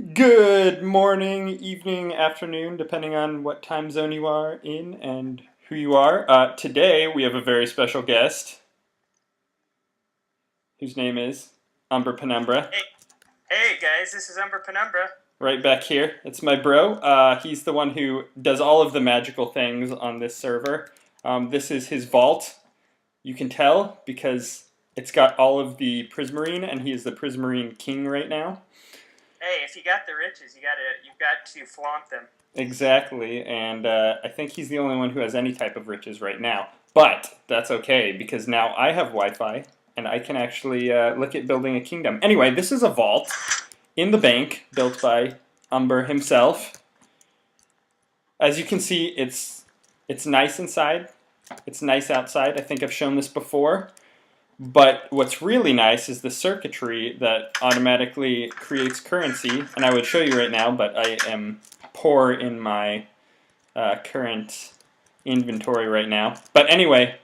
Good morning, evening, afternoon, depending on what time zone you are in and who you are. Today we have a very special guest whose name is Umber Penumbra. Hey, hey guys, this is Umber Penumbra. Right back here. It's my bro. He's the one who does all of the magical things on this server. This is his vault. You can tell because it's got all of the Prismarine, and he is the Prismarine king right now. Hey, if you got the riches, you've got to flaunt them. Exactly, and I think he's the only one who has any type of riches right now. But that's okay, because now I have Wi-Fi, and I can actually look at building a kingdom. Anyway, this is a vault in the bank, built by Umber himself. As you can see, it's nice inside. It's nice outside. I think I've shown this before. But what's really nice is the circuitry that automatically creates currency, and I would show you right now, but I am poor in my current inventory right now. But anyway,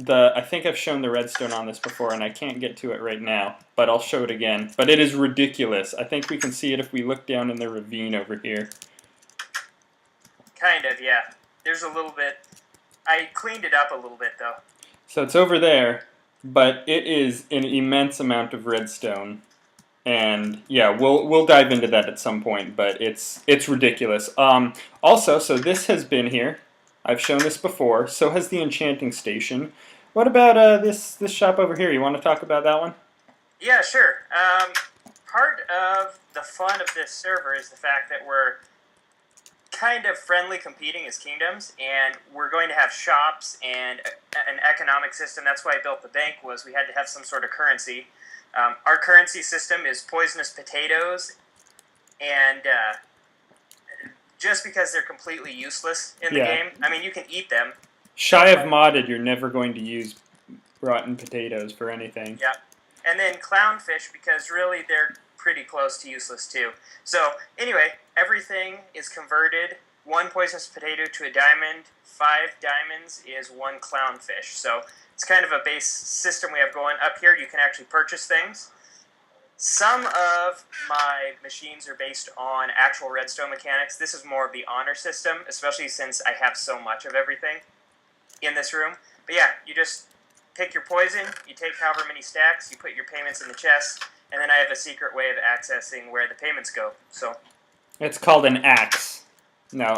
I think I've shown the redstone on this before, and I can't get to it right now, but I'll show it again. But it is ridiculous. I think we can see it if we look down in the ravine over here. Kind of, yeah. There's a little bit. I cleaned it up a little bit, though. So it's over there, but it is an immense amount of redstone. And yeah, we'll dive into that at some point, but it's ridiculous. Also, so this has been here. I've shown this before. So has the enchanting station. What about this shop over here? You want to talk about that one? Yeah, sure. Part of the fun of this server is the fact that we're kind of friendly competing as kingdoms, and we're going to have shops and an economic system. That's why I built the bank, was we had to have some sort of currency. Our currency system is poisonous potatoes, and just because they're completely useless in the game, I mean, you can eat them. Shy of modded, you're never going to use rotten potatoes for anything. Yeah. And then clownfish, because really they're pretty close to useless too. So anyway, everything is converted. 1 poisonous potato to a diamond. 5 diamonds is 1 clownfish. So it's kind of a base system we have going. Up here you can actually purchase things. Some of my machines are based on actual redstone mechanics. This is more of the honor system, especially since I have so much of everything in this room. But yeah, you just pick your poison, you take however many stacks, you put your payments in the chest, and then I have a secret way of accessing where the payments go. So it's called an axe. No,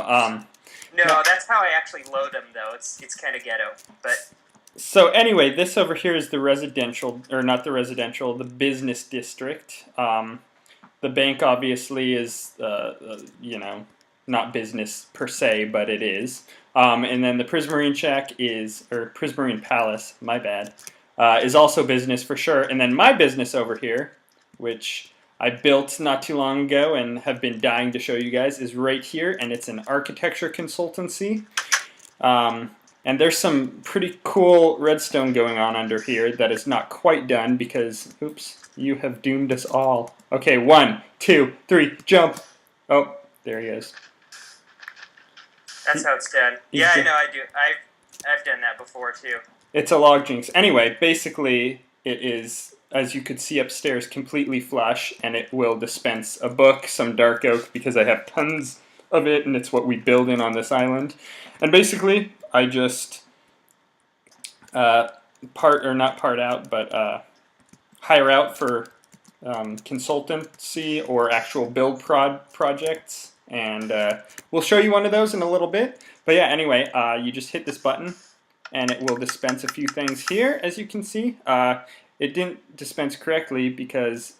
that's how I actually load them, though. It's kind of ghetto, but. So anyway, this over here is the residential, or not the residential, the business district. The bank obviously is, not business per se, but it is. And then the Prismarine Shack is, or Prismarine Palace, my bad, is also business for sure. And then my business over here, which I built not too long ago and have been dying to show you guys, is right here, and it's an architecture consultancy. And there's some pretty cool redstone going on under here that is not quite done because, oops, you have doomed us all. Okay, 1, 2, 3, jump. Oh, there he is. That's how it's done. Yeah, I know, I do. I've done that before, too. It's a log jinx. Anyway, basically, it is, as you could see upstairs, completely flush, and it will dispense a book, some dark oak, because I have tons of it, and it's what we build in on this island. And basically, I just hire out for consultancy or actual build projects, and we'll show you one of those in a little bit. But yeah, anyway, you just hit this button, and it will dispense a few things here, as you can see. It didn't dispense correctly because,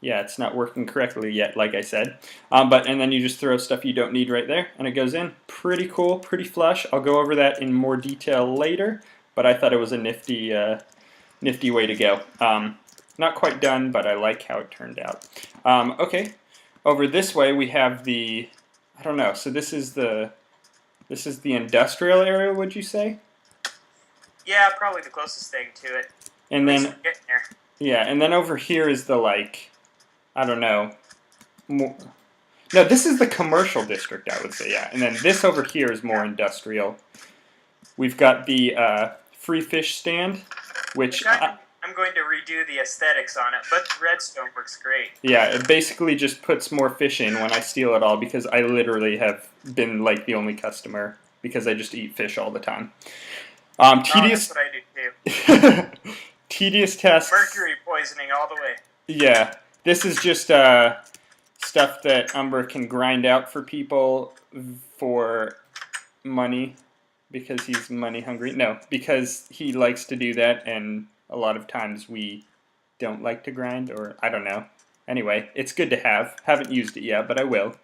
it's not working correctly yet, like I said. And then you just throw stuff you don't need right there, and it goes in. Pretty cool, pretty flush. I'll go over that in more detail later, but I thought it was a nifty way to go. Not quite done, but I like how it turned out. Okay, over this way we have the, I don't know, so this is the industrial area, would you say? Yeah, probably the closest thing to it. And then, yeah, and then over here is the, like, I don't know. No, this is the commercial district, I would say, yeah. And then this over here is more industrial. We've got the free fish stand, which I'm going to redo the aesthetics on it, but redstone works great. Yeah, it basically just puts more fish in when I steal it all because I literally have been like the only customer because I just eat fish all the time. Oh, that's Tedious, what I do too. tedious tasks. Mercury poisoning all the way. Yeah, this is just stuff that Umber can grind out for people for money because he's money hungry. No, because he likes to do that, and a lot of times we don't like to grind, or I don't know. Anyway, it's good to have. Haven't used it yet, but I will.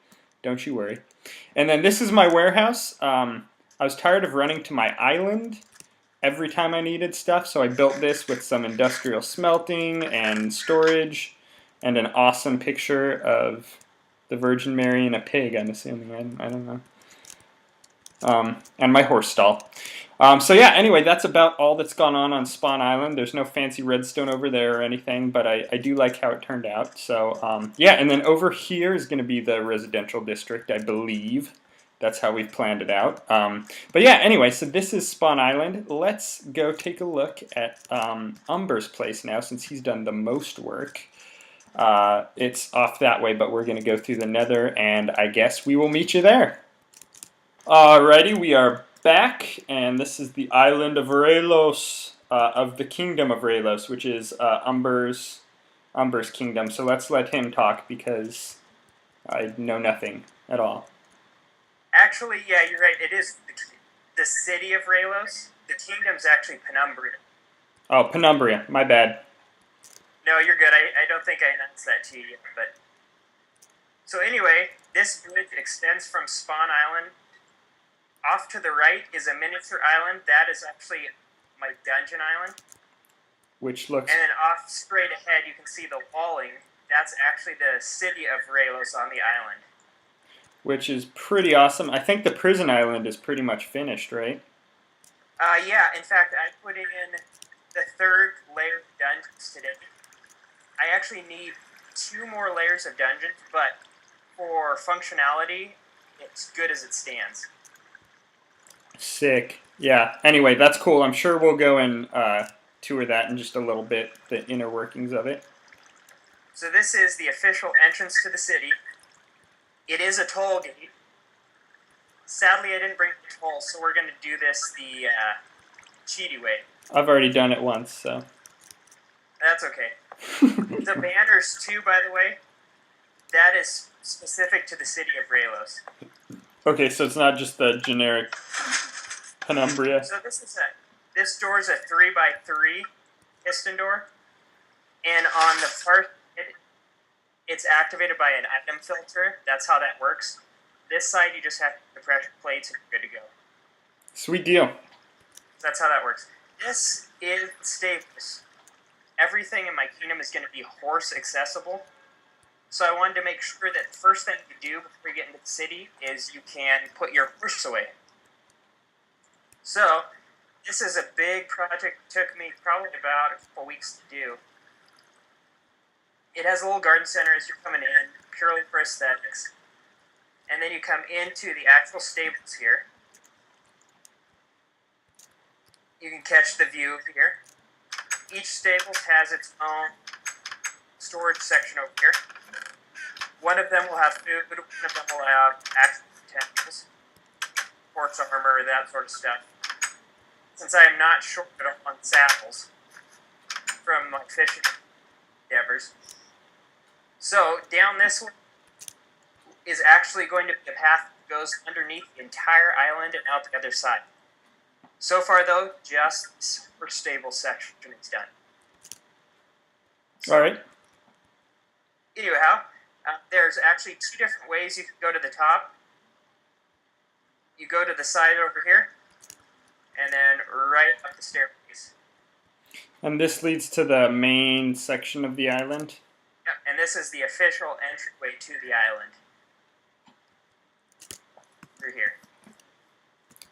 Don't you worry. And then this is my warehouse. I was tired of running to my island every time I needed stuff, so I built this with some industrial smelting and storage, and an awesome picture of the Virgin Mary and a pig, I'm assuming. I don't know. And my horse stall. So yeah, anyway, that's about all that's gone on Spawn Island. There's no fancy redstone over there or anything, but I do like how it turned out. So yeah, and then over here is going to be the residential district, I believe. That's how we've planned it out. But yeah, anyway, so this is Spawn Island. Let's go take a look at Umber's place now, since he's done the most work. It's off that way, but we're going to go through the nether, and I guess we will meet you there. Alrighty, we are back, and this is the island of Relos, of the kingdom of Relos, which is Umber's kingdom. So let's let him talk because I know nothing at all. Actually, yeah, you're right. It is the city of Relos. The kingdom's actually Penumbria. Oh, Penumbria. My bad. No, you're good. I don't think I announced that to you yet, but... So anyway, this bridge extends from Spawn Island. Off to the right is a miniature island. That is actually my dungeon island. Which looks... And then off straight ahead, you can see the walling. That's actually the city of Relos on the island. Which is pretty awesome. I think the prison island is pretty much finished, right? Yeah, in fact, I put in the third layer of dungeons today. I actually need 2 more layers of dungeons, but for functionality, it's good as it stands. Sick. Yeah. Anyway, that's cool. I'm sure we'll go and tour that in just a little bit, the inner workings of it. So this is the official entrance to the city. It is a toll gate. Sadly, I didn't bring the toll, so we're going to do this the cheaty way. I've already done it once, so. That's okay. The banners, too, by the way, that is specific to the city of Relos. Okay, so it's not just the generic Penumbria. So this door is a 3x3 piston door, and on the far side, it's activated by an item filter. That's how that works. This side, you just have the pressure plates and you're good to go. Sweet deal. That's how that works. This is stables. Everything in my kingdom is going to be horse accessible. So I wanted to make sure that the first thing you do before you get into the city is you can put your horse away. So this is a big project. It took me probably about a couple weeks to do. It has a little garden center as you're coming in, purely for aesthetics. And then you come into the actual stables here. You can catch the view here. Each stable has its own storage section over here. One of them will have food, one of them will have actual utensils, horse armor, that sort of stuff. Since I am not short on saddles from my fishing endeavors. So down this one is actually going to be a path that goes underneath the entire island and out the other side. So far, though, just this first stable section is done. So, all right. Anyhow, there's actually 2 different ways you can go to the top. You go to the side over here, and then right up the staircase. And this leads to the main section of the island? Yep, and this is the official entryway to the island. Through here.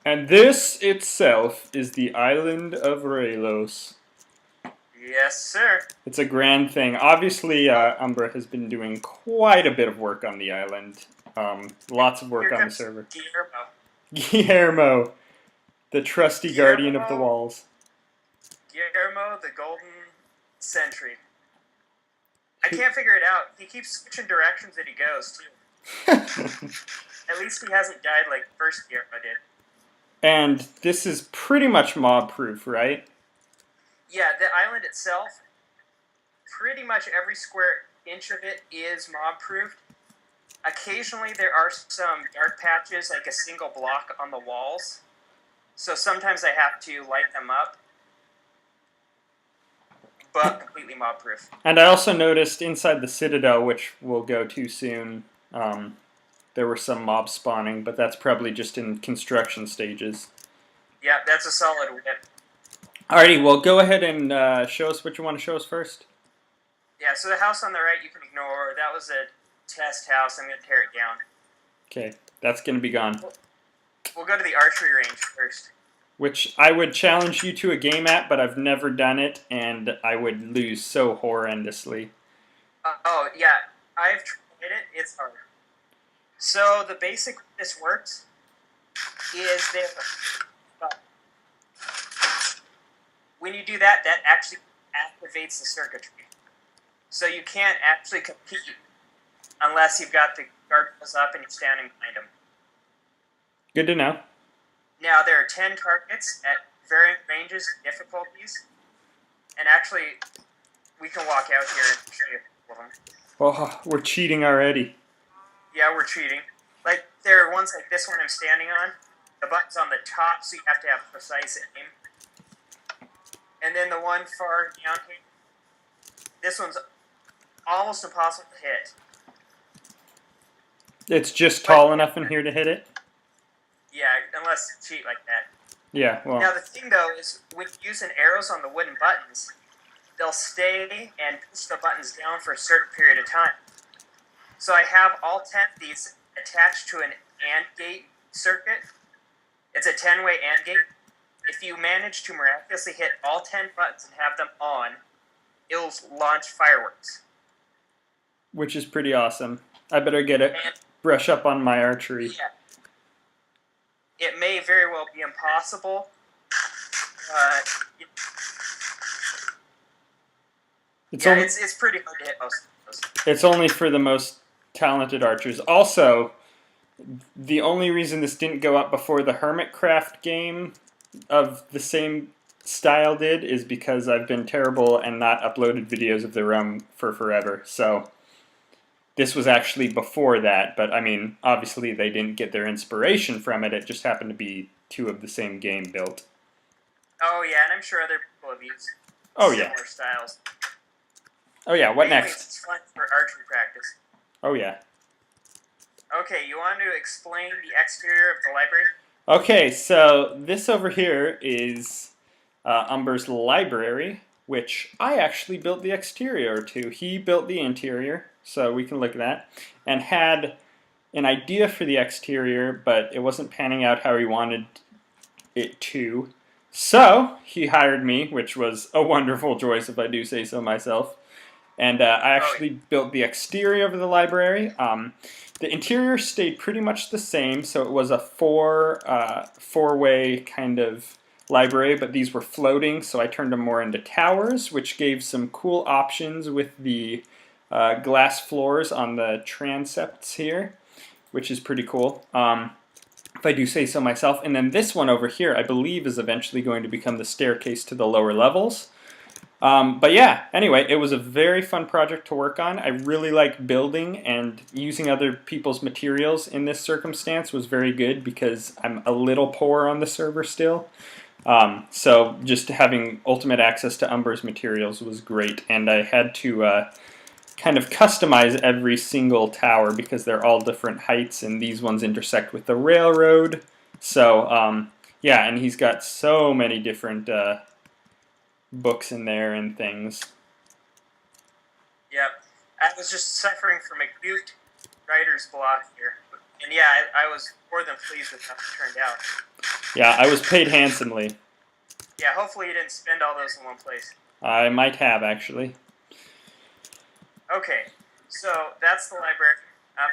And this itself is the island of Relos. Yes, sir. It's a grand thing. Obviously, Umbra has been doing quite a bit of work on the island. Lots of work on the server. Guillermo, the trusty guardian of the walls. Guillermo, the golden sentry. I can't figure it out. He keeps switching directions that he goes, too. At least he hasn't died like first year I did. And this is pretty much mob-proof, right? Yeah, the island itself, pretty much every square inch of it is mob-proofed. Occasionally there are some dark patches, like a single block on the walls. So sometimes I have to light them up. But completely mob-proof. And I also noticed inside the Citadel, which we'll go to soon, there were some mobs spawning, but that's probably just in construction stages. Yeah, that's a solid whip. Alrighty, well, go ahead and show us what you want to show us first. Yeah, so the house on the right you can ignore. That was a test house. I'm going to tear it down. Okay, that's going to be gone. We'll go to the archery range first. Which I would challenge you to a game at, but I've never done it, and I would lose so horrendously. Oh, yeah. I've tried it. It's hard. So the basic way this works is that when you do that, that actually activates the circuitry. So you can't actually compete unless you've got the guardrails up and you're standing behind them. Good to know. Now, there are 10 targets at varying ranges and difficulties. And actually, we can walk out here and show you a couple of them. Oh, we're cheating already. Yeah, we're cheating. Like, there are ones like this one I'm standing on. The button's on the top, so you have to have precise aim. And then the one far down here, this one's almost impossible to hit. It's just tall enough in here to hit it? Yeah, unless you cheat like that. Yeah, well. Now, the thing, though, is when you're using arrows on the wooden buttons, they'll stay and push the buttons down for a certain period of time. So I have all 10 of these attached to an AND gate circuit. It's a 10-way AND gate. If you manage to miraculously hit all 10 buttons and have them on, it'll launch fireworks. Which is pretty awesome. I better get it. Brush up on my archery. Yeah. It may very well be impossible. It's pretty hard to hit most of those. It's only for the most talented archers. Also, the only reason this didn't go up before the Hermitcraft game of the same style did is because I've been terrible and not uploaded videos of the realm for forever. So this was actually before that, but I mean, obviously they didn't get their inspiration from it. It just happened to be two of the same game built. Oh yeah, and I'm sure other people have used similar styles. Oh yeah, what Anyways, next? It's fun for archery practice. Oh yeah. Okay, you want to explain the exterior of the library? Okay, so this over here is Umber's library, which I actually built the exterior to. He built the interior, so we can look at that, and had an idea for the exterior, but it wasn't panning out how he wanted it to. So he hired me, which was a wonderful choice if I do say so myself. And I actually built the exterior of the library. The interior stayed pretty much the same, so it was a four-way kind of library, but these were floating, so I turned them more into towers, which gave some cool options with the glass floors on the transepts here, which is pretty cool, if I do say so myself. And then this one over here, I believe, is eventually going to become the staircase to the lower levels. But yeah, anyway, it was a very fun project to work on. I really like building, and using other people's materials in this circumstance was very good because I'm a little poor on the server still. So just having ultimate access to Umber's materials was great, and I had to kind of customize every single tower because they're all different heights, and these ones intersect with the railroad. So yeah, and he's got so many different books in there and things. Yep. I was just suffering from acute writer's block here. And yeah, I was more than pleased with how it turned out. Yeah, I was paid handsomely. Yeah, hopefully you didn't spend all those in one place. I might have, actually. Okay, so that's the library.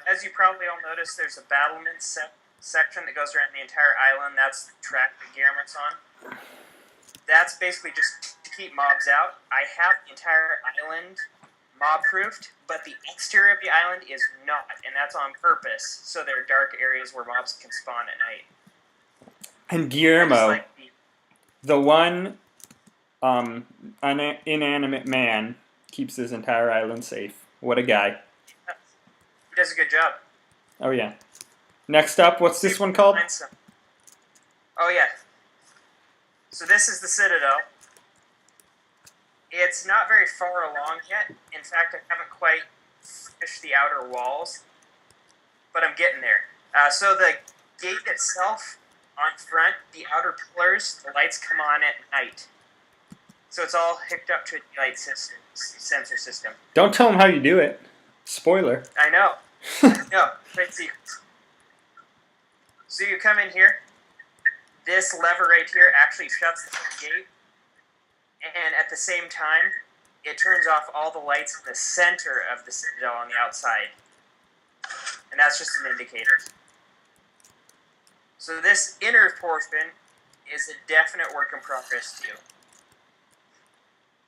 As you probably all noticed, there's a battlement section that goes around the entire island. That's the track that Guillermo's on. That's basically just to keep mobs out. I have the entire island mob-proofed, but the exterior of the island is not, and that's on purpose, so there are dark areas where mobs can spawn at night. And Guillermo, Like the one inanimate man, keeps his entire island safe. What a guy. he does a good job. Oh, yeah. Next up, what's this one called? Oh, yeah. So this is the Citadel. It's not very far along yet. In fact, I haven't quite finished the outer walls, but I'm getting there. So the gate itself, on front, the outer pillars, the lights come on at night. So it's all hooked up to a light system, sensor system. Don't tell him how you do it. Spoiler. I know. No, great secrets. So you come in here. This lever right here actually shuts the gate. And at the same time, it turns off all the lights in the center of the Citadel on the outside. And that's just an indicator. So this inner portion is a definite work in progress too.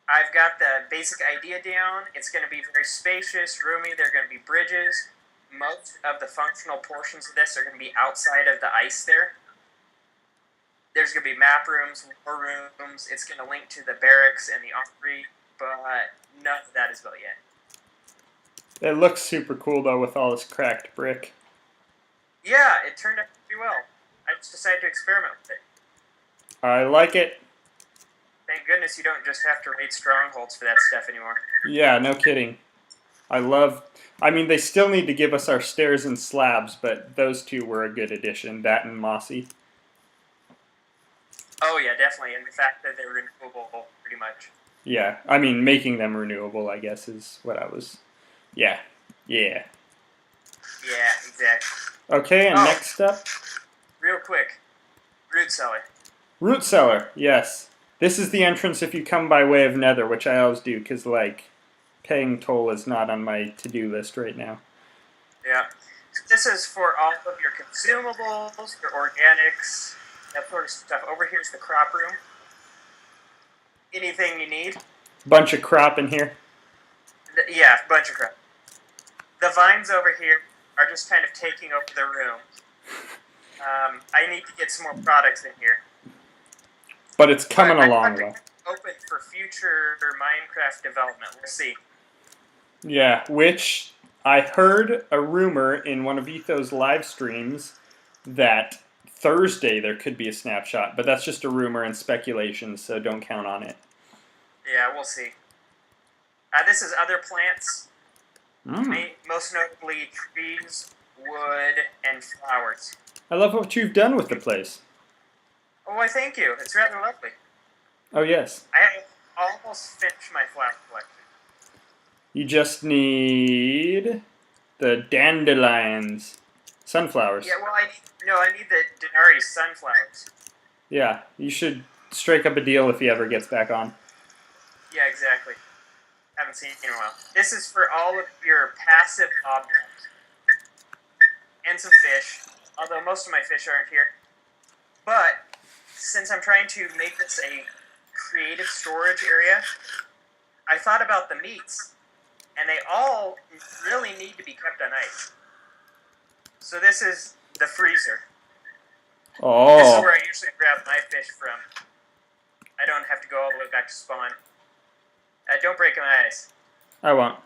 I've got the basic idea down. It's going to be very spacious, roomy. There are going to be bridges. Most of the functional portions of this are going to be outside of the ice there. There's going to be map rooms, war rooms. It's going to link to the barracks and the armory, but none of that is built yet. It looks super cool, though, with all this cracked brick. Yeah, it turned out pretty well. I just decided to experiment with it. I like it. Thank goodness you don't just have to raid strongholds for that stuff anymore. Yeah, no kidding. I mean, they still need to give us our stairs and slabs, but those two were a good addition, that and Mossy. Oh, yeah, definitely. And the fact that they're renewable, pretty much. Yeah, I mean, making them renewable, I guess, is what I was... Yeah. Yeah, exactly. Okay, and next up? Real quick. Root cellar. Root cellar, yes. This is the entrance if you come by way of Nether, which I always do, because, like, paying toll is not on my to-do list right now. Yeah. This is for all of your consumables, your organics, that sort of stuff. Over here's the crop room. Anything you need. Bunch of crop in here. Yeah, bunch of crop. The vines over here are just kind of taking over the room. I need to get some more products in here. But it's coming along, though. Open for future Minecraft development. We'll see. Yeah, which I heard a rumor in one of Etho's live streams that Thursday there could be a snapshot, but that's just a rumor and speculation, so don't count on it. Yeah, we'll see. This is other plants, most notably trees, wood, and flowers. I love what you've done with the place. Oh, I thank you. It's rather lovely. Oh, yes. I have almost finished my flower collection. You just need the dandelions. Sunflowers. Yeah, well, I need the Denari sunflowers. Yeah, you should strike up a deal if he ever gets back on. Yeah, exactly. Haven't seen it in a while. This is for all of your passive objects. And some fish, although most of my fish aren't here. But since I'm trying to make this a creative storage area, I thought about the meats, and they all really need to be kept on ice. So this is the freezer. Oh. This is where I usually grab my fish from. I don't have to go all the way back to spawn. Don't break my ice. I won't.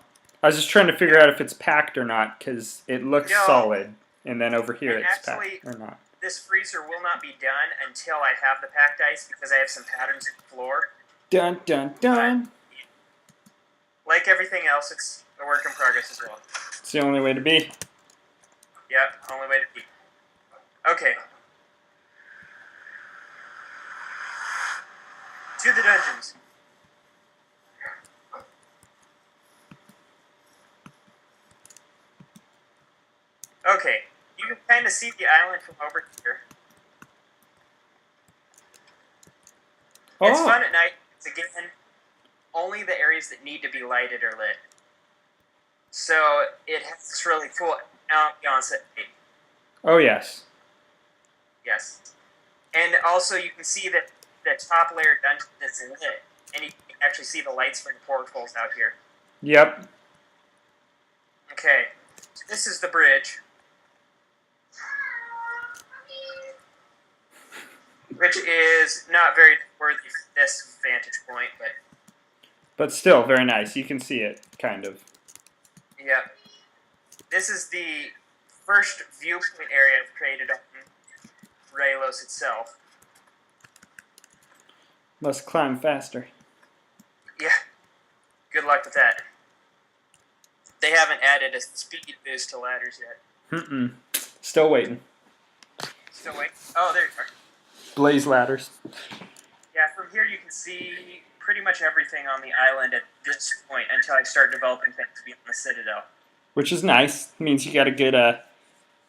I was just trying to figure out if it's packed or not, because it looks solid, and then over here it's packed or not. This freezer will not be done until I have the packed ice, because I have some patterns in the floor. Dun, dun, dun. But, like everything else, it's a work in progress as well. It's the only way to be. Yep, only way to be. Okay. To the dungeons. Okay, you can kind of see the island from over here. It's fun at night. It's, again, only the areas that need to be lighted are lit. So it has this really cool ambiance at night. Oh, yes. Yes. And also you can see that the top layer dungeon is lit. and you can actually see the lights from the portholes out here. Yep. Okay, so this is the bridge, which is not very worthy from this vantage point, But still, very nice. You can see it, kind of. yeah. This is the first viewpoint area I've created on Raylos itself. Must climb faster. Yeah, good luck with that. They haven't added a speed boost to ladders yet. Still waiting. Still wait. Oh, there you are. Blaze ladders. Yeah, from here you can see pretty much everything on the island at this point until I start developing things beyond the Citadel. Which is nice. Means you got a good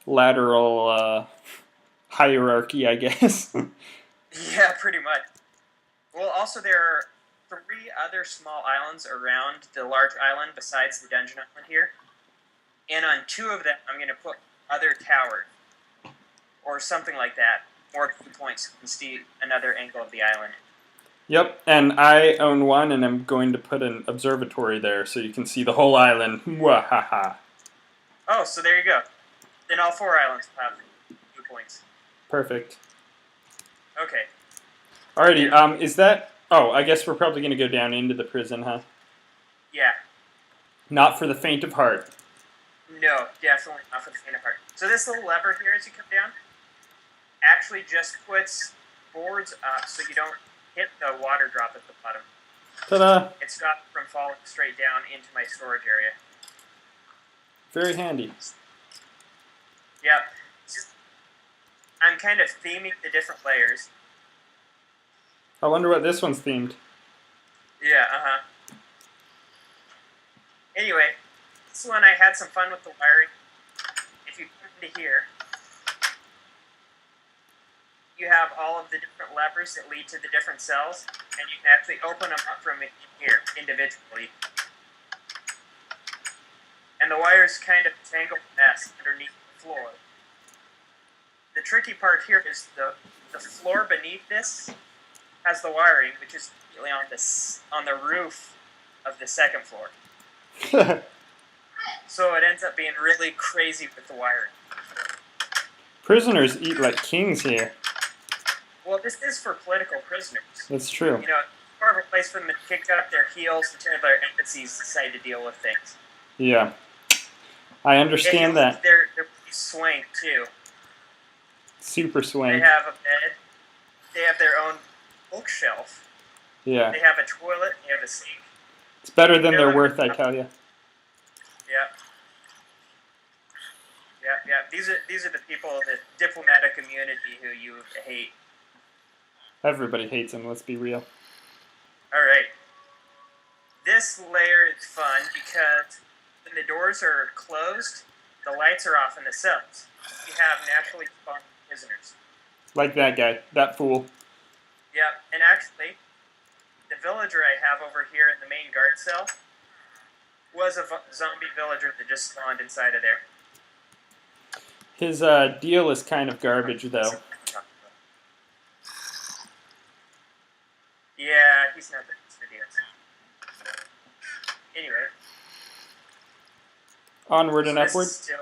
lateral hierarchy, I guess. Yeah, pretty much. Well, also there are 3 other small islands around the large island besides the dungeon island here. And on 2 of them, I'm going to put other towers or something like that. More points so you can see another angle of the island. Yep, and I own one, and I'm going to put an observatory there so you can see the whole island. Mwahaha. Oh, so there you go. Then all 4 islands will have viewpoints. Perfect. Okay. Alrighty, is that... Oh, I guess we're probably going to go down into the prison, huh? Yeah. Not for the faint of heart. No, definitely not for the faint of heart. So this little lever here as you come down actually just puts boards up so you don't hit the water drop at the bottom. Ta-da! It stops from falling straight down into my storage area. Very handy. Yep. I'm kind of theming the different layers. I wonder what this one's themed. Yeah, uh-huh. Anyway, this one I had some fun with the wiring. If you come into here, you have all of the different levers that lead to the different cells, and you can actually open them up from here individually. And the wires kind of tangle mess underneath the floor. The tricky part here is the floor beneath this has the wiring, which is immediately on the roof of the second floor. So it ends up being really crazy with the wiring. Prisoners eat like kings here. Well, this is for political prisoners. That's true. You know, it's more of a place for them to kick up their heels until their embassies decide to deal with things. Yeah. I understand that. They're pretty swank, too. Super swank. They have a bed. They have their own bookshelf. Yeah. They have a toilet. They have a sink. It's better than they're worth, I tell you. Yeah. Yeah. These are the people, the diplomatic immunity who you hate. Everybody hates them, let's be real. Alright. This layer is fun because when the doors are closed, the lights are off in the cells. You have naturally spawned prisoners. Like that guy, that fool. Yeah, and actually, the villager I have over here in the main guard cell was a zombie villager that just spawned inside of there. His deal is kind of garbage, though. Yeah, he's not the best for deals. Anyway. Onward and upward. Still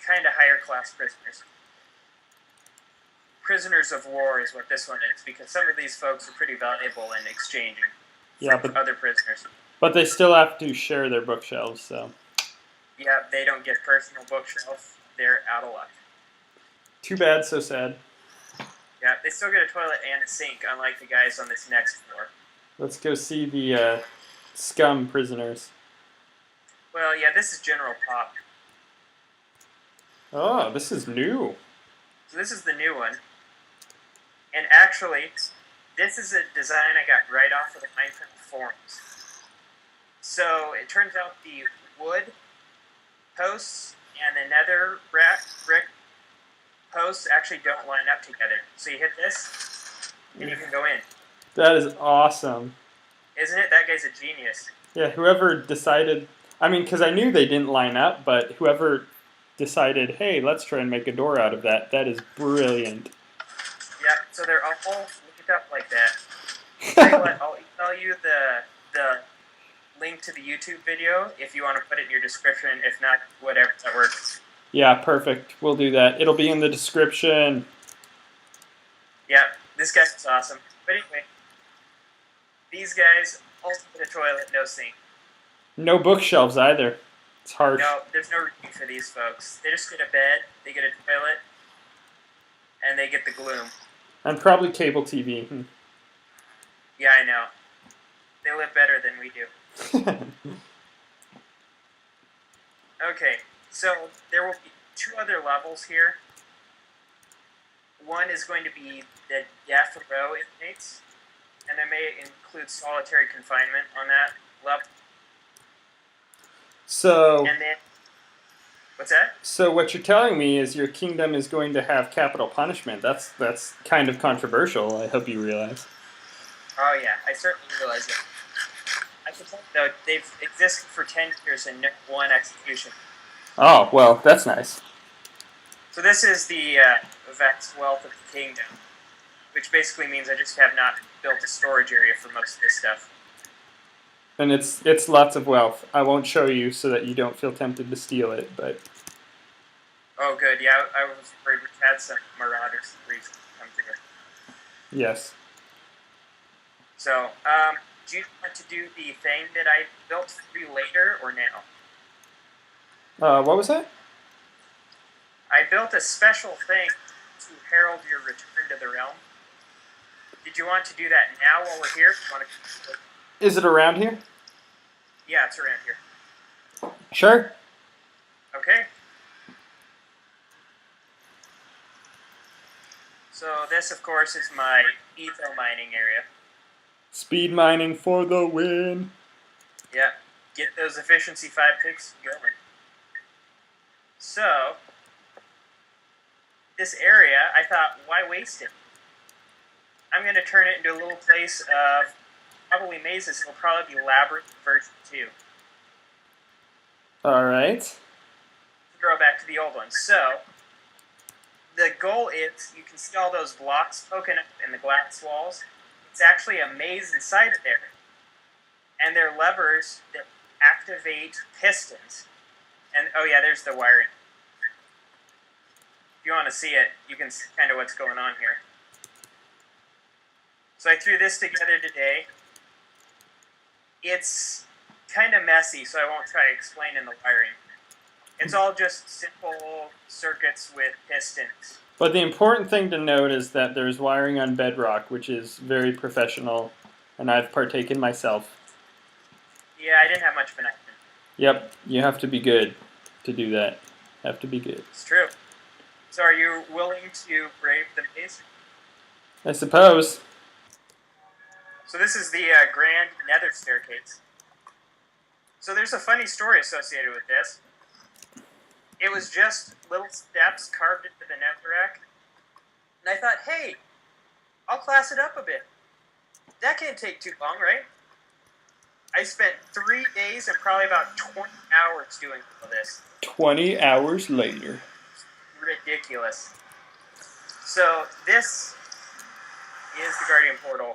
kind of higher class prisoners. Prisoners of war is what this one is, because some of these folks are pretty valuable in exchanging from other prisoners. But they still have to share their bookshelves, so... Yeah, they don't get personal bookshelf. They're out of luck. Too bad, so sad. Yeah, they still get a toilet and a sink, unlike the guys on this next floor. Let's go see the scum prisoners. Well, yeah, this is General Pop. Oh, this is new. So this is the new one. And actually, this is a design I got right off of the Minecraft forums. So it turns out the wood posts and the nether brick posts actually don't line up together. So you hit this, and you can go in. That is awesome. Isn't it? That guy's a genius. Yeah, whoever decided... I mean, because I knew they didn't line up, but whoever decided, hey, let's try and make a door out of that, that is brilliant. Yeah, so they're all linked up like that. I'll tell you the link to the YouTube video if you want to put it in your description. If not, whatever, that works. Yeah, perfect. We'll do that. It'll be in the description. Yeah, this guy's awesome. But anyway, these guys also get a toilet, no sink. No bookshelves either. It's harsh. No, there's no room for these folks. They just get a bed, they get a toilet, and they get the gloom. And probably cable TV. Yeah, I know. They live better than we do. Okay, so there will be 2 other levels here. One is going to be the death row inmates, and I may include solitary confinement on that level. So, And then, what's that? so what you're telling me is your kingdom is going to have capital punishment. That's kind of controversial. I hope you realize. Oh yeah, I certainly realize that. I can tell you though, they've existed for 10 years and never one execution. Oh well, that's nice. So this is the Vex wealth of the kingdom, which basically means I just have not built a storage area for most of this stuff. And it's lots of wealth. I won't show you so that you don't feel tempted to steal it, but Oh good, yeah, I was worried we had some marauders recently come through. yes. So, do you want to do the thing that I built for you later or now? What was that? I built a special thing to herald your return to the realm. Did you want to do that now while we're here? You want to... Is it around here? Yeah, it's around here. Sure. Okay. So this, of course, is my etho mining area. Speed mining for the win. Yeah, get those efficiency 5 picks going. So, this area, I thought, why waste it? I'm going to turn it into a little place of probably mazes. It'll probably be Labyrinth version 2. Alright. Throw back to the old one. So, the goal is, you can see all those blocks poking up in the glass walls. It's actually a maze inside of there. And they're levers that activate pistons. And, oh yeah, there's the wiring. If you want to see it, you can see kind of what's going on here. So I threw this together today. It's kind of messy, so I won't try to explain in the wiring. It's all just simple circuits with pistons. But the important thing to note is that there's wiring on bedrock, which is very professional, and I've partaken myself. Yeah, I didn't have much of an action. Yep, you have to be good to do that. Have to be good. It's true. So are you willing to brave the maze? I suppose. So this is the grand nether staircase. So there's a funny story associated with this. It was just little steps carved into the netherrack. And I thought, hey, I'll class it up a bit. That can't take too long, right? I spent 3 days and probably about 20 hours doing all this. 20 hours later. Ridiculous. So this is the Guardian Portal.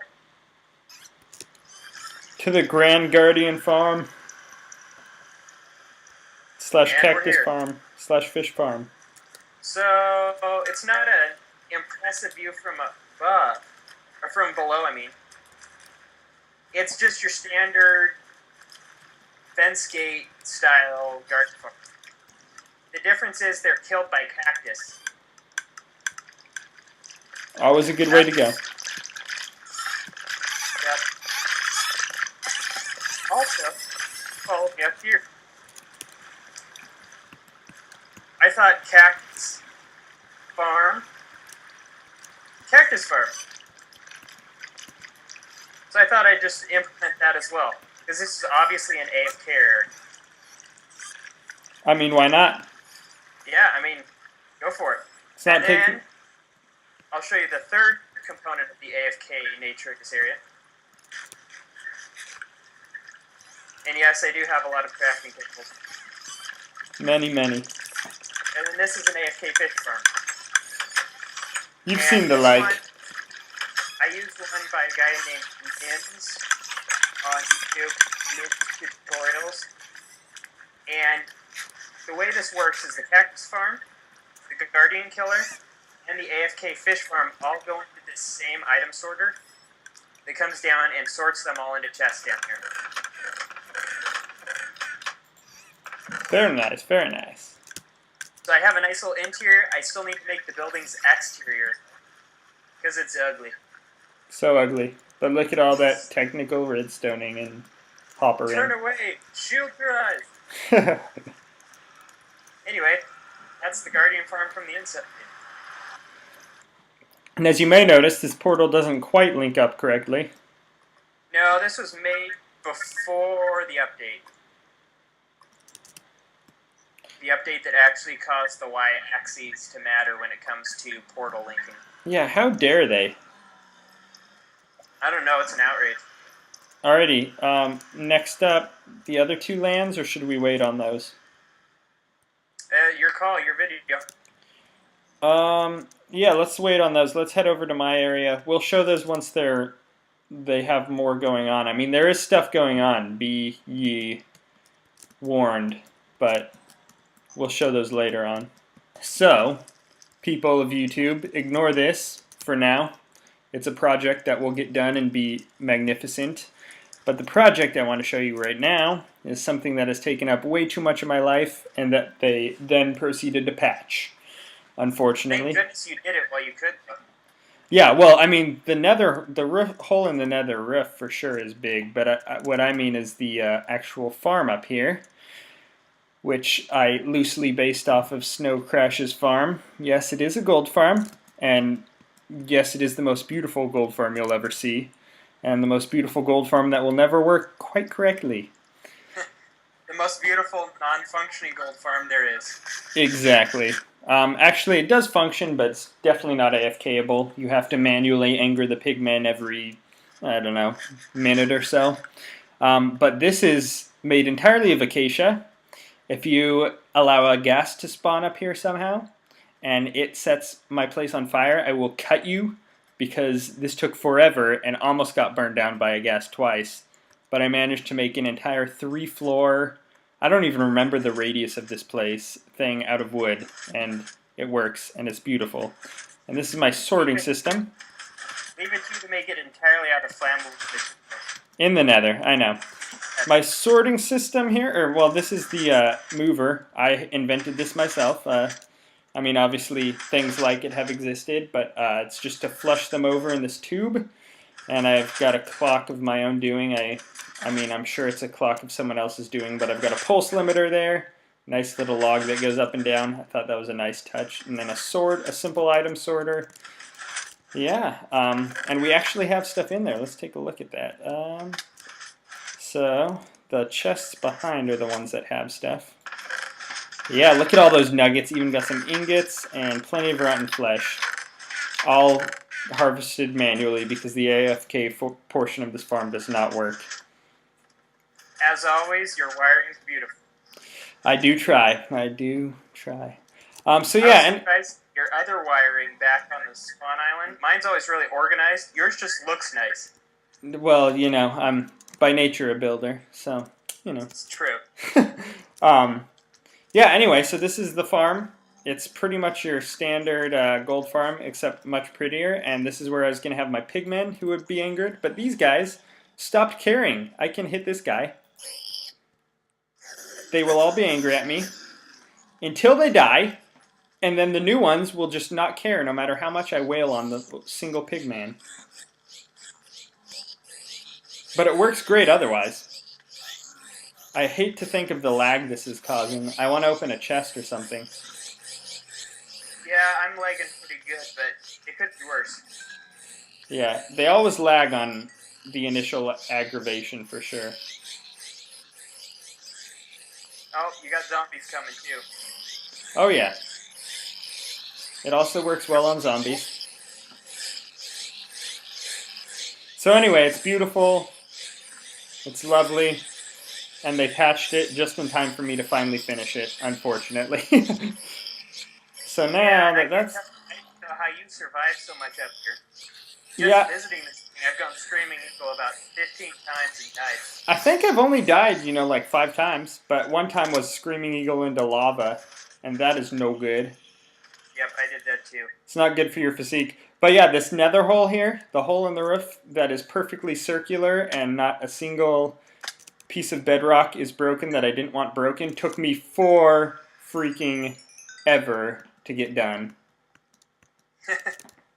To the Grand Guardian Farm. Slash And Cactus we're here. Farm. Slash Fish Farm. So it's not an impressive view from above, or from below, I mean. It's just your standard fence gate style garden farm. The difference is they're killed by cactus. Always a good way to go. Yep. Also, follow me up here. I thought cactus farm. So I thought I'd just implement that as well. Because this is obviously an AFK area. I mean, why not? Yeah, I mean, go for it. It's not And then, taking... I'll show you the third component of the AFK nature of this area. And yes, I do have a lot of crafting tables. Many, many. And then this is an AFK fish farm. You've And seen the this like. one, I used one by a guy named Nims. on YouTube, new tutorials. And the way this works is the cactus farm, the guardian killer, and the AFK fish farm all go into this same item sorter that comes down and sorts them all into chests down here. Very nice, very nice. So I have a nice little interior. I still need to make the building's exterior because it's ugly. So ugly. But look at all that technical redstoning and hoppering. Turn away! Shield your eyes! Anyway, that's the guardian farm from the inside. And as you may notice, this portal doesn't quite link up correctly. No, this was made before the update. The update that actually caused the y-axes to matter when it comes to portal linking. Yeah, how dare they? I don't know, it's an outrage. Alrighty, next up, the other two lands, or should we wait on those? Your call, your video. Yeah, let's wait on those. Let's head over to my area. We'll show those once they have more going on. I mean, there is stuff going on, be ye warned, but we'll show those later on. So, people of YouTube, ignore this for now. It's a project that will get done and be magnificent. But the project I want to show you right now is something that has taken up way too much of my life and that they then proceeded to patch, unfortunately. Thank goodness you did it while you could, though. Yeah, well, I mean, the hole in the nether roof for sure is big, but what I mean is the actual farm up here, which I loosely based off of Snow Crash's farm. Yes, it is a gold farm, and yes, it is the most beautiful gold farm you'll ever see, and the most beautiful gold farm that will never work quite correctly. The most beautiful, non-functioning gold farm there is. Exactly. Actually, it does function, but it's definitely not AFK-able. You have to manually anger the pigmen every, I don't know, minute or so. But this is made entirely of acacia. If you allow a gas to spawn up here somehow, and it sets my place on fire, I will cut you, because this took forever and almost got burned down by a gas twice. But I managed to make an entire 3-floor, I don't even remember the radius of this place, thing out of wood, and it works, and it's beautiful. And this is my sorting system. Leave it to you to make it entirely out of flammable. In the nether, I know. My sorting system here, this is the mover. I invented this myself. I mean, obviously, things like it have existed, but it's just to flush them over in this tube. And I've got a clock of my own doing. I mean, I'm sure it's a clock of someone else's doing, but I've got a pulse limiter there. Nice little log that goes up and down. I thought that was a nice touch. And then a simple item sorter. Yeah, and we actually have stuff in there. Let's take a look at that. So, the chests behind are the ones that have stuff. Yeah, look at all those nuggets. Even got some ingots and plenty of rotten flesh. All harvested manually because the AFK portion of this farm does not work. As always, your wiring is beautiful. I do try. I do try. So yeah, and your other wiring back on the spawn island, mine's always really organized. Yours just looks nice. Well, you know, I'm by nature a builder, so you know. It's true. Yeah. Anyway, so this is the farm. It's pretty much your standard gold farm, except much prettier. And this is where I was going to have my pigmen who would be angered. But these guys stopped caring. I can hit this guy. They will all be angry at me until they die. And then the new ones will just not care no matter how much I wail on the single pigman. But it works great otherwise. I hate to think of the lag this is causing. I want to open a chest or something. Yeah, I'm lagging pretty good, but it could be worse. Yeah, they always lag on the initial aggravation for sure. Oh, you got zombies coming too. Oh yeah. It also works well on zombies. So anyway, it's beautiful. It's lovely. And they patched it just in time for me to finally finish it, unfortunately. So now that's... I don't know how you survived so much up here. Just visiting this I've gone Screaming Eagle about 15 times and died. I think I've only died, like 5 times, but one time was Screaming Eagle into lava, and that is no good. Yep, I did that too. It's not good for your physique. But yeah, this nether hole here, the hole in the roof that is perfectly circular and not a single piece of bedrock is broken that I didn't want broken, took me 4 freaking ever to get done.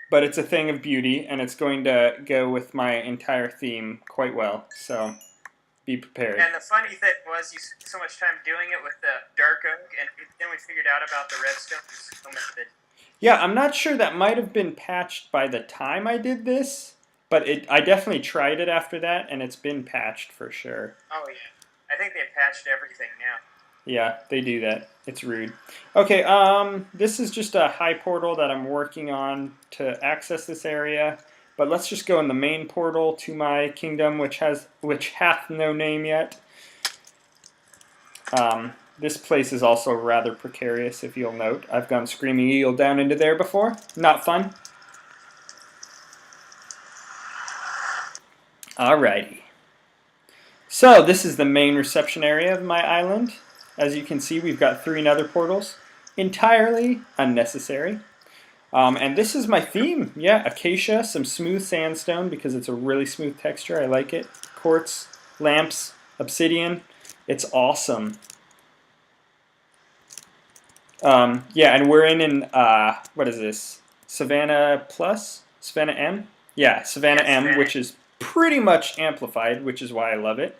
But it's a thing of beauty, and it's going to go with my entire theme quite well, so be prepared. And the funny thing was, you spent so much time doing it with the dark oak, and then we figured out about the redstone method. Yeah, I'm not sure, that might have been patched by the time I did this, but I definitely tried it after that, and it's been patched for sure. Oh yeah, I think they patched everything now. Yeah, they do that. It's rude. Okay, this is just a high portal that I'm working on to access this area. But let's just go in the main portal to my kingdom, which hath no name yet. This place is also rather precarious, if you'll note. I've gone Screaming Eagle down into there before. Not fun. Alrighty. So, this is the main reception area of my island. As you can see, we've got 3 nether portals. Entirely unnecessary. And this is my theme. Yeah, acacia, some smooth sandstone because it's a really smooth texture. I like it. Quartz, lamps, obsidian. It's awesome. Yeah, and we're in what is this? Savannah Plus? Savannah M? Yeah, Savannah M, which is pretty much amplified, which is why I love it.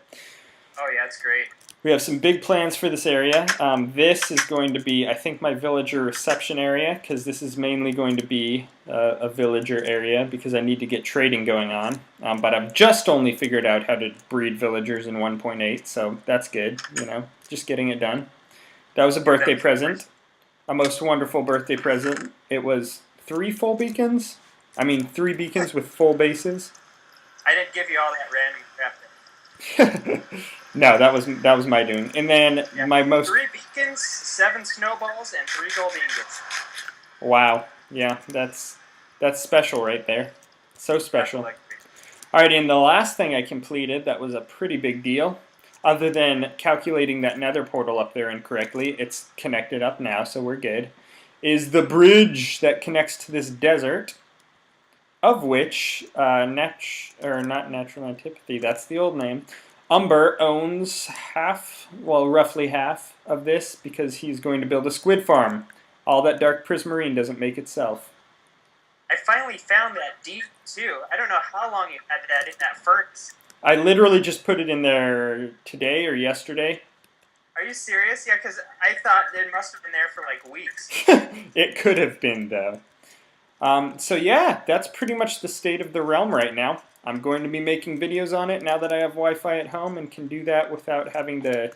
Oh yeah, it's great. We have some big plans for this area. This is going to be, I think, my villager reception area, because this is mainly going to be a villager area, because I need to get trading going on. But I've just only figured out how to breed villagers in 1.8, so that's good, just getting it done. That was a birthday present, a most wonderful birthday present. It was 3 full beacons? 3 beacons with full bases. I didn't give you all that random crap. No, that was my doing. And then my most 3 beacons, 7 snowballs, and 3 gold ingots. Wow, yeah, that's special right there. So special. Alright, and the last thing I completed that was a pretty big deal, other than calculating that nether portal up there incorrectly, it's connected up now, so we're good, is the bridge that connects to this desert, of which not Natural Antipathy, that's the old name. Umber owns roughly half of this because he's going to build a squid farm. All that dark prismarine doesn't make itself. I finally found that deep too. I don't know how long you had that in that furnace. I literally just put it in there today or yesterday. Are you serious? Yeah, because I thought it must have been there for like weeks. It could have been, though. So yeah, that's pretty much the state of the realm right now. I'm going to be making videos on it now that I have Wi-Fi at home and can do that without having to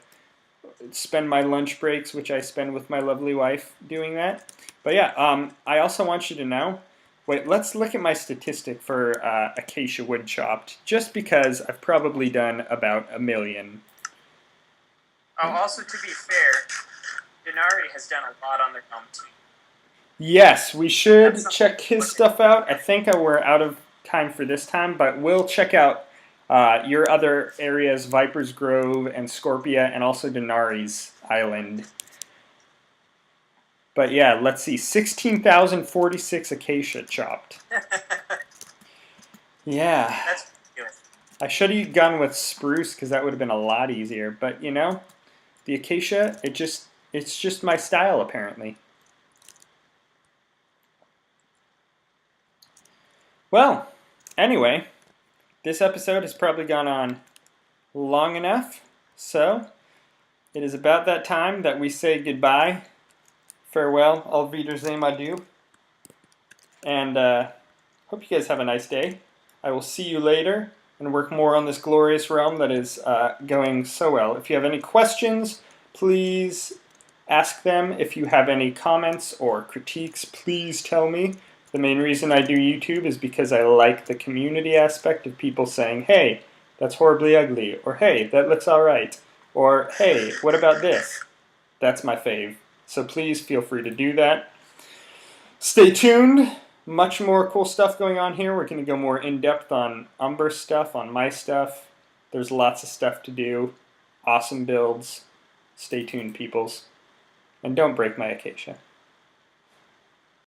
spend my lunch breaks, which I spend with my lovely wife, doing that. But yeah, I also want you to know, wait, let's look at my statistic for acacia wood chopped, just because I've probably done about 1 million. Oh, also to be fair, Denari has done a lot on the realm too. Yes, we should check his stuff out. I think we're out of time for this time, but we'll check out your other areas, Viper's Grove and Scorpia, and also Denari's Island. But yeah, let's see, 16,046 acacia chopped. Yeah. That's good. I should have gone with spruce because that would have been a lot easier. But the acacia, it's just my style apparently. Well, anyway, this episode has probably gone on long enough, so it is about that time that we say goodbye. Farewell, auf Wiedersehen, adieu. And hope you guys have a nice day. I will see you later and work more on this glorious realm that is going so well. If you have any questions, please ask them. If you have any comments or critiques, please tell me. The main reason I do YouTube is because I like the community aspect of people saying, hey, that's horribly ugly, or hey, that looks alright, or hey, what about this? That's my fave. So please feel free to do that. Stay tuned. Much more cool stuff going on here. We're going to go more in depth on Umber's stuff, on my stuff. There's lots of stuff to do. Awesome builds. Stay tuned, peoples. And don't break my acacia.